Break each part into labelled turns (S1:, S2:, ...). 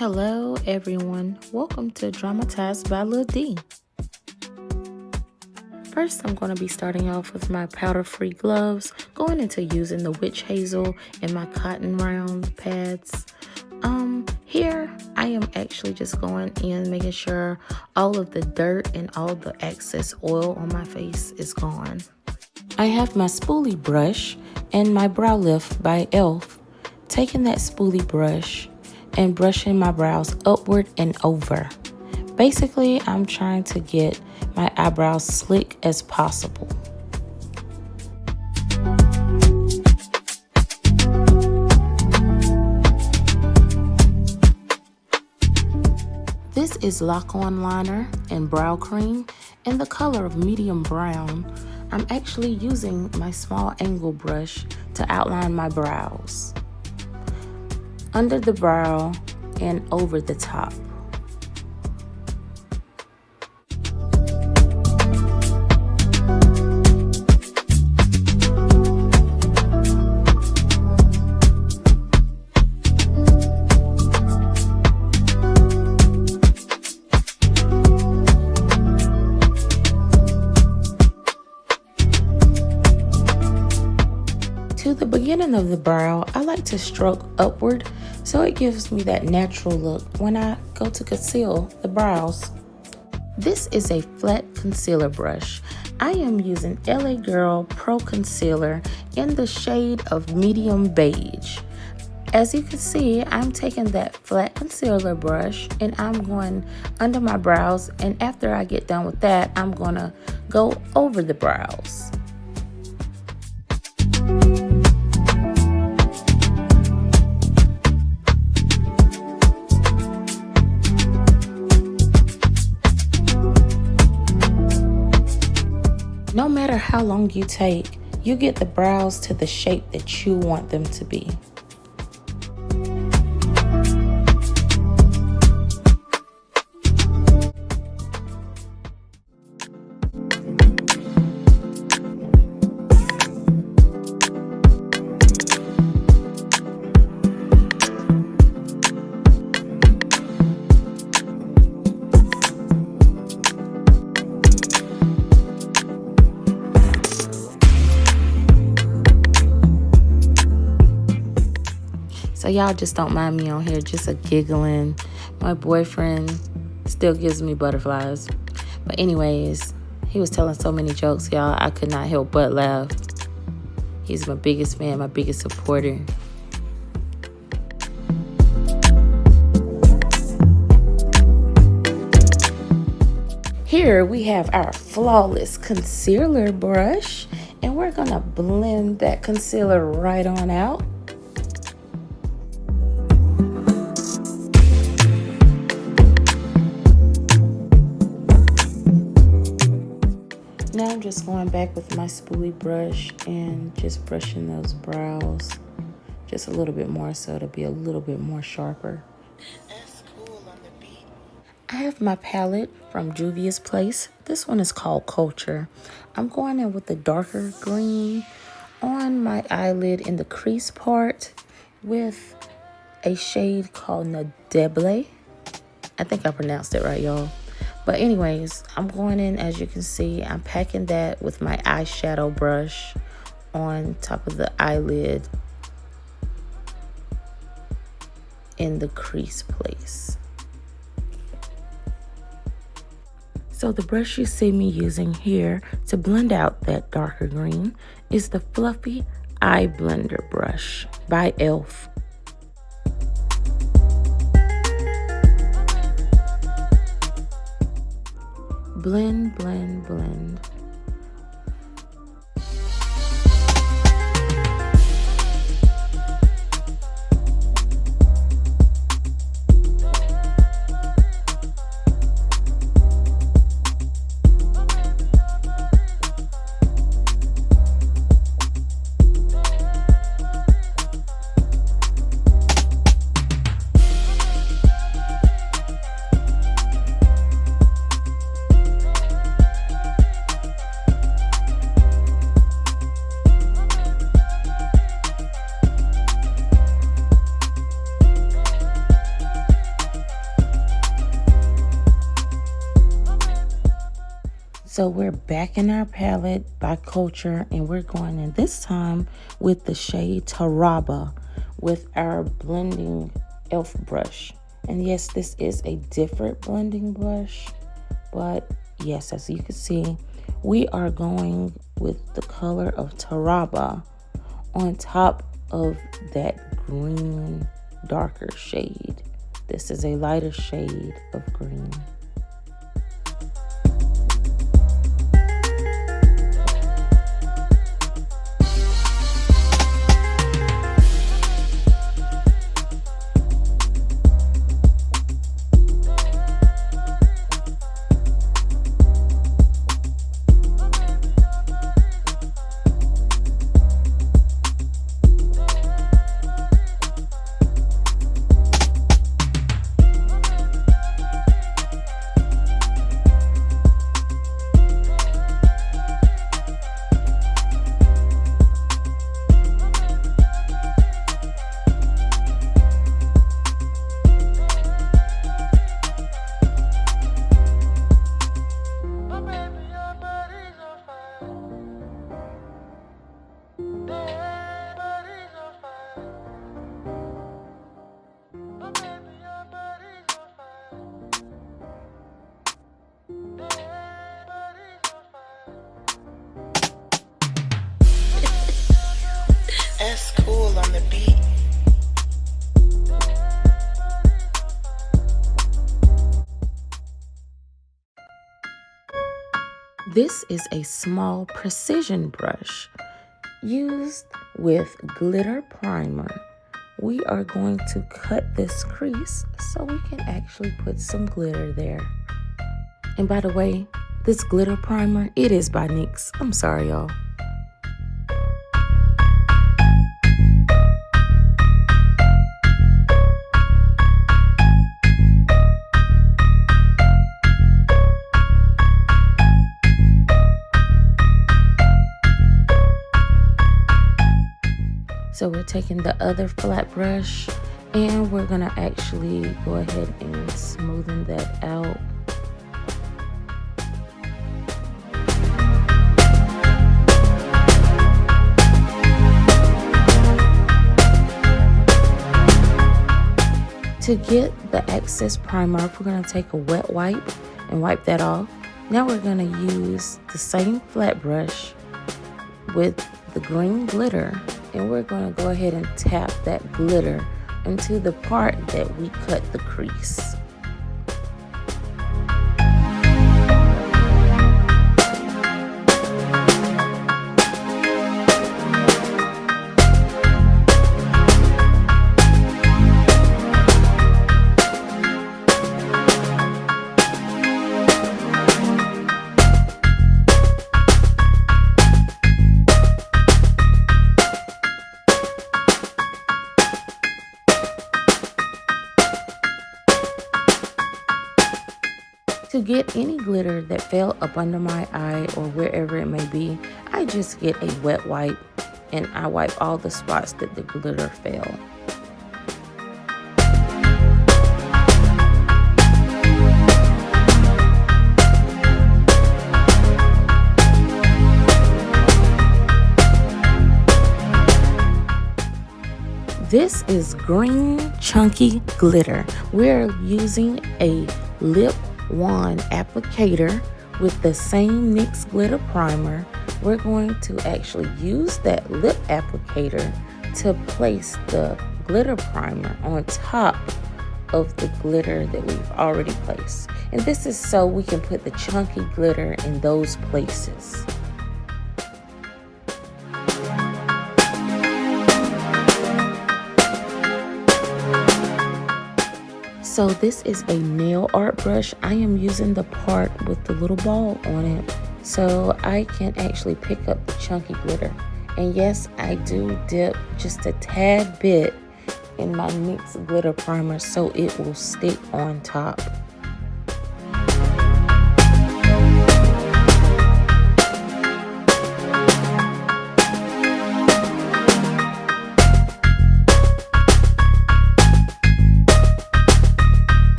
S1: Hello everyone, welcome to Dramatized by Lil D. First, I'm going to be starting off with my powder-free gloves, going into using the witch hazel and my cotton round pads. Here I am actually just going in, making sure all of the dirt and all the excess oil on my face is gone. I have my spoolie brush and my brow lift by e.l.f. Taking that spoolie brush and brushing my brows upward and over. Basically, I'm trying to get my eyebrows slick as possible. This is Lock-On Liner and Brow Cream in the color of medium brown. I'm actually using my small angle brush to outline my brows, under the brow and over the top. To the beginning of the brow, I like to stroke upward so it gives me that natural look when I go to conceal the brows. This is a flat concealer brush. I am using LA Girl Pro Concealer in the shade of medium beige. As you can see, I'm taking that flat concealer brush and I'm going under my brows, and after I get done with that, I'm gonna go over the brows. No matter how long you take, you get the brows to the shape that you want them to be. So y'all just don't mind me on here, just a giggling. My boyfriend still gives me butterflies. But anyways, he was telling so many jokes, y'all, I could not help but laugh. He's my biggest fan, my biggest supporter. Here we have our flawless concealer brush, and we're gonna blend that concealer right on out. Now I'm just going back with my spoolie brush and just brushing those brows just a little bit more so to be a little bit more sharper. That's cool on the beat. I have my palette from Juvia's Place. This one is called Culture. I'm going in with the darker green on my eyelid in the crease part with a shade called Nadeble. I think I pronounced it right, y'all. But anyways, I'm going in, as you can see, I'm packing that with my eyeshadow brush on top of the eyelid in the crease place. So the brush you see me using here to blend out that darker green is the Fluffy Eye Blender brush by e.l.f. Blend, blend, blend. So we're back in our palette by Culture, and we're going in this time with the shade Taraba with our blending elf brush. And yes, this is a different blending brush, but yes, as you can see, we are going with the color of Taraba on top of that green darker shade. This is a lighter shade of green.
S2: That's cool on the beat.
S1: This is a small precision brush used with glitter primer. We are going to cut this crease so we can actually put some glitter there. And by the way, this glitter primer, it is by NYX. I'm sorry, y'all. So we're taking the other flat brush and we're gonna actually go ahead and smoothen that out. To get the excess primer off, we're gonna take a wet wipe and wipe that off. Now we're gonna use the same flat brush with the green glitter, and we're going to go ahead and tap that glitter into the part that we cut the crease. To get any glitter that fell up under my eye or wherever it may be, I just get a wet wipe and I wipe all the spots that the glitter fell. This is green chunky glitter. We're using a lip wand applicator with the same NYX glitter primer. We're going to actually use that lip applicator to place the glitter primer on top of the glitter that we've already placed. And this is so we can put the chunky glitter in those places. So this is a nail art brush. I am using the part with the little ball on it so I can actually pick up the chunky glitter. And yes, I do dip just a tad bit in my NYX glitter primer so it will stick on top.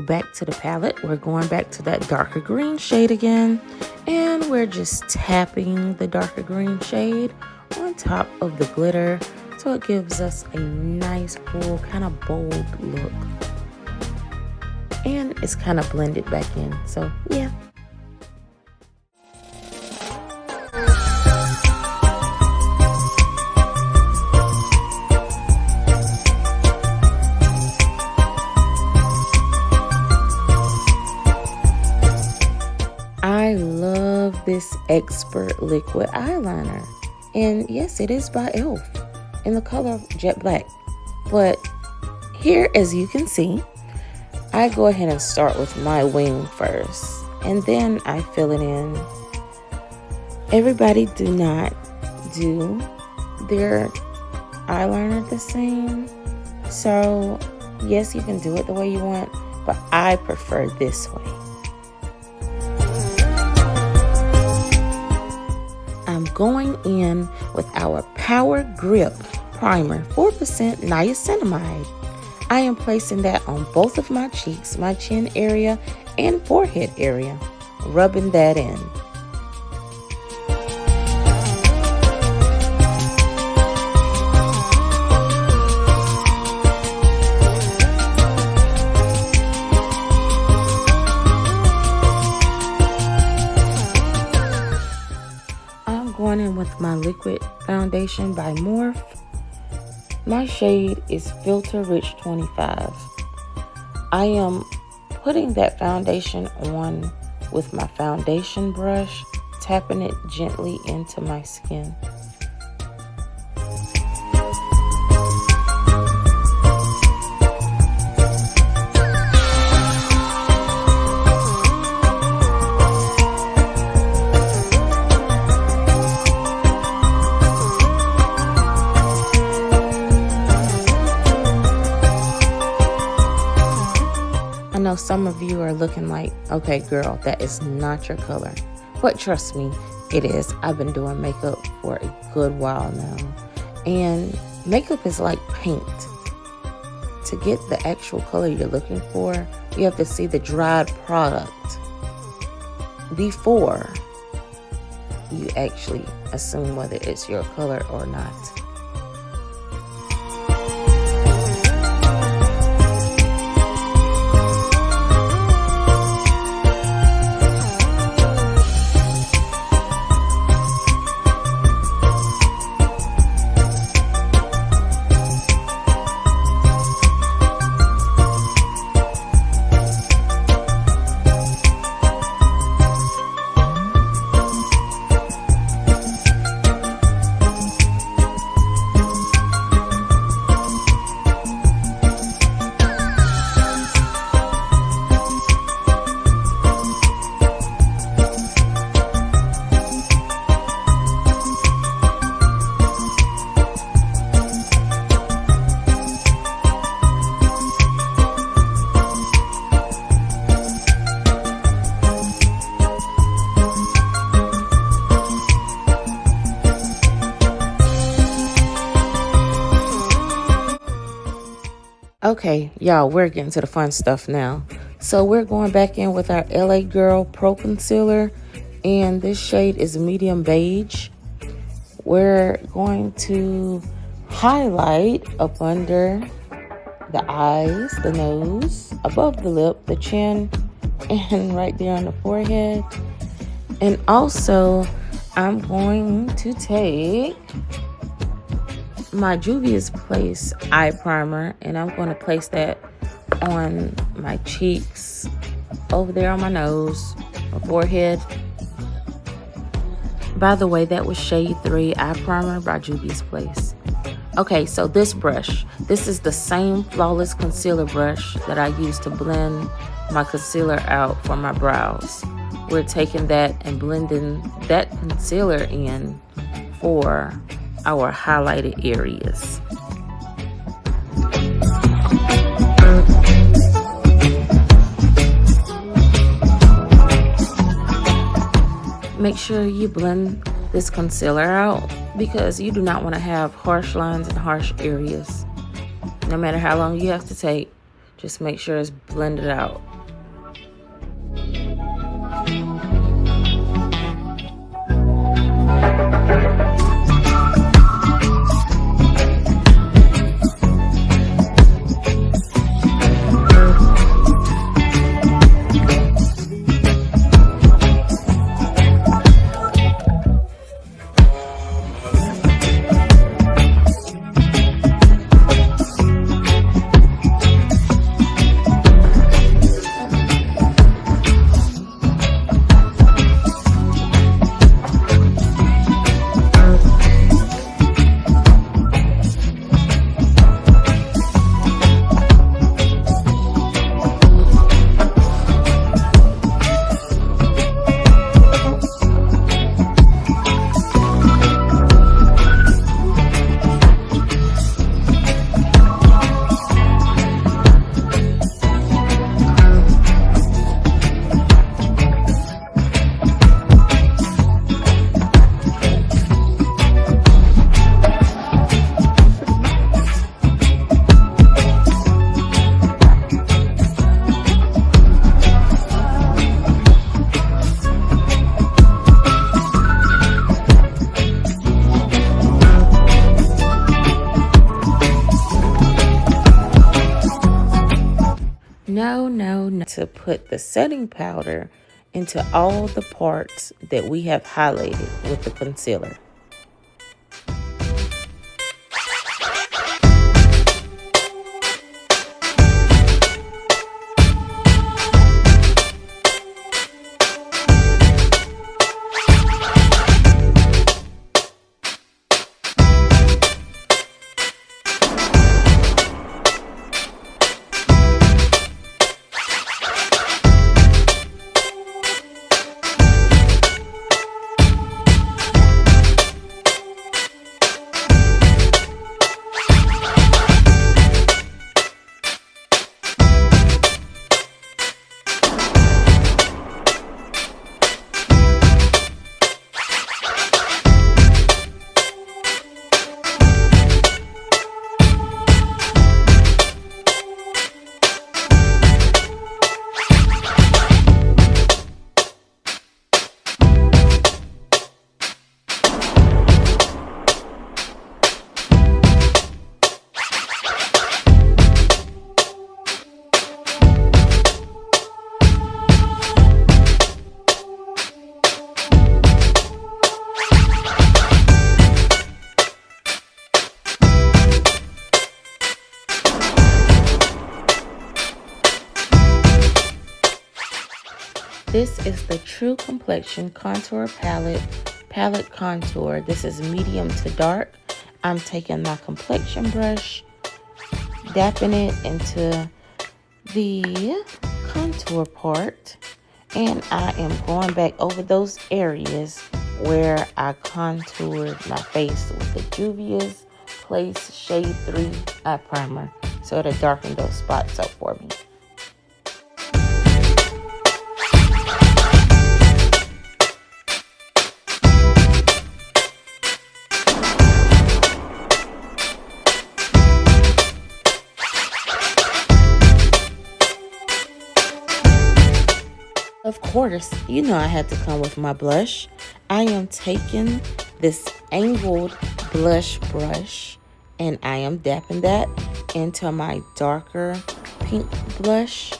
S1: back to the palette. We're going back to that darker green shade again. And we're just tapping the darker green shade on top of the glitter. So it gives us a nice, full, kind of bold look. And it's kind of blended back in. So, yeah. I love this Expert liquid eyeliner. And yes, it is by e.l.f. in the color Jet Black. But here, as you can see, I go ahead and start with my wing first. And then I fill it in. Everybody do not do their eyeliner the same. So, yes, you can do it the way you want. But I prefer this way. I'm going in with our Power Grip Primer 4% niacinamide. I am placing that on both of my cheeks, my chin area, and forehead area, rubbing that in. Going in with my liquid foundation by Morphe. My shade is Filter Rich 25. I am putting that foundation on with my foundation brush, tapping it gently into my skin. I know some of you are looking like, okay, girl, that is not your color. But trust me, it is. I've been doing makeup for a good while now. And makeup is like paint. To get the actual color you're looking for, you have to see the dried product before you actually assume whether it's your color or not. Okay, y'all, we're getting to the fun stuff now. So we're going back in with our LA Girl Pro Concealer, and this shade is medium beige. We're going to highlight up under the eyes, the nose, above the lip, the chin, and right there on the forehead. And also, I'm going to take my Juvia's Place eye primer, and I'm going to place that on my cheeks, over there on my nose, my forehead. By the way, that was shade 3 eye primer by Juvia's Place. Okay, so this brush, this is the same Flawless Concealer brush that I use to blend my concealer out for my brows. We're taking that and blending that concealer in for our highlighted areas. Make sure you blend this concealer out because you do not want to have harsh lines and harsh areas. No matter how long you have to take, just make sure it's blended out. to put the setting powder into all the parts that we have highlighted with the concealer. This is the True Complexion Contour Palette Contour. This is medium to dark. I'm taking my complexion brush, dapping it into the contour part, and I am going back over those areas where I contoured my face with the Juvia's Place Shade 3 Eye Primer. So it'll darken those spots up for me. Of course, you know I had to come with my blush. I am taking this angled blush brush and I am dapping that into my darker pink blush.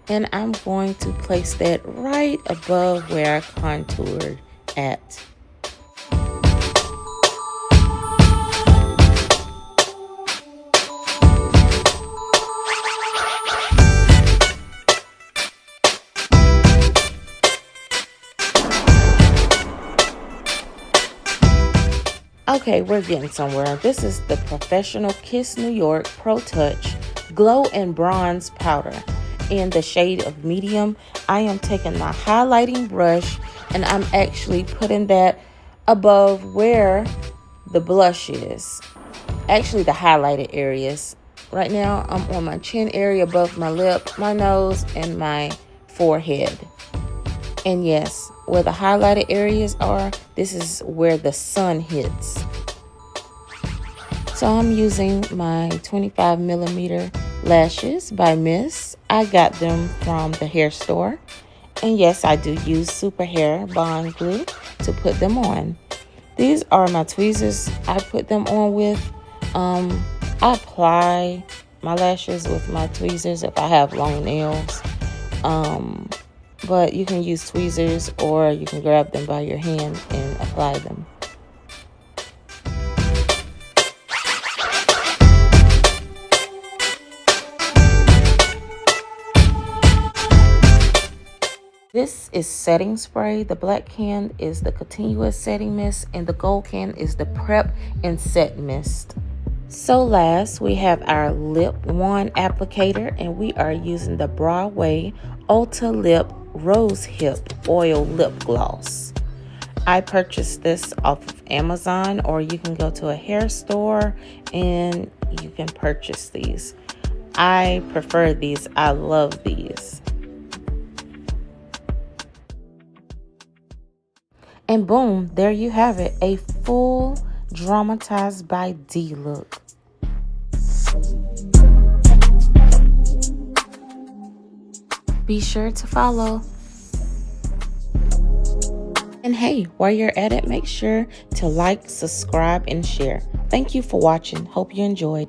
S1: And I'm going to place that right above where I contoured at. Okay, we're getting somewhere. This is the Professional Kiss New York Pro Touch Glow and Bronze Powder in the shade of medium. I am taking my highlighting brush and I'm actually putting that above where the blush is. Actually, the highlighted areas. Right now, I'm on my chin area above my lip, my nose, and my forehead. And yes, where the highlighted areas are, this is where the sun hits. So I'm using my 25mm lashes by Miss. I got them from the hair store. And yes, I do use Super Hair Bond Glue to put them on. These are my tweezers I put them on with. I apply my lashes with my tweezers if I have long nails. But you can use tweezers or you can grab them by your hand and apply them. This is setting spray. The black can is the continuous setting mist and the gold can is the prep and set mist. So last, we have our lip wand applicator and we are using the Broadway Ulta Lip Rose Hip Oil Lip Gloss. I purchased this off of Amazon, or you can go to a hair store and you can purchase these. I prefer these. I love these. And boom, there you have it, a full Dramatized by D look. Be sure to follow. And hey, while you're at it, make sure to like, subscribe, and share. Thank you for watching. Hope you enjoyed.